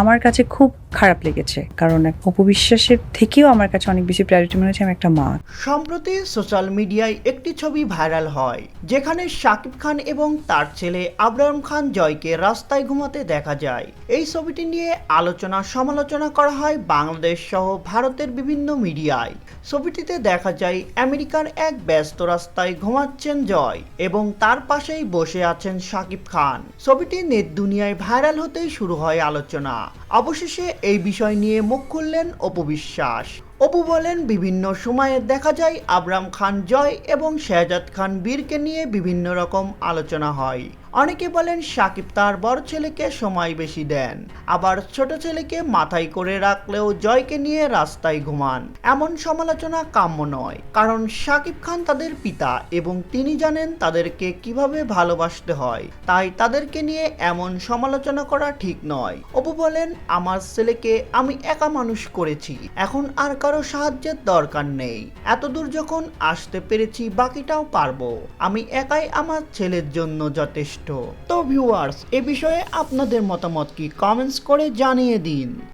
আমার কাছে খুব খারাপ লেগেছে, কারণ অপু বিশ্বাসের থেকেও আমার কাছে অনেক বেশি প্রায়োরিটি মনে হচ্ছে আমি একটা মা। সম্প্রতি সোশ্যাল মিডিয়ায় একটি ছবি ভাইরাল হয়, যেখানে শাকিব খান এবং তার ছেলে আবরাম খান জয়কে রাস্তায় ঘুমাতে দেখা যায়। এই ছবিটি নিয়ে আলোচনা সমালোচনা করা হয় বাংলাদেশ সহ ভারতের বিভিন্ন মিডিয়ায়। ছবিটিতে দেখা যায় আমেরিকার এক ব্যস্ত রাস্তায় ঘুমাচ্ছেন জয় এবং তার পাশেই বসে আছেন শাকিব খান। ছবিটি নেট দুনিয়ায় ভাইরাল হতেই শুরু হয় আলোচনা। অবশেষে এই বিষয় নিয়ে মুখ খুললেন অপু বিশ্বাস। অপু বলেন, বিভিন্ন সময়ে দেখা যায় আবরাম খান জয় এবং শেহজাদ খান বীরকে নিয়ে বিভিন্ন রকম আলোচনা হয়। অনেকে বলেন শাকিব তার বড় ছেলেকে সময় বেশি দেন, আবার ছোট ছেলেকে মাথায় করে রাখলেও জয়কে নিয়ে রাস্তায় ঘুমান। এমন সমালোচনা কাম্য নয়, কারণ শাকিব খান তাদের পিতা এবং তিনি জানেন তাদেরকে কিভাবে ভালোবাসতে হয়, তাই তাদেরকে নিয়ে এমন সমালোচনা করা ঠিক নয়। অপু বলেন, আমার ছেলেকে আমি একা মানুষ করেছি, এখন আর কারো সাহায্যের দরকার নেই। এতদূর যখন আসতে পেরেছি বাকিটাও পারবো, আমি একাই আমার ছেলের জন্য যথেষ্ট। তো ভিউয়ার্স, এ বিষয়ে আপনাদের মতামত কি কমেন্টস করে জানিয়ে দিন।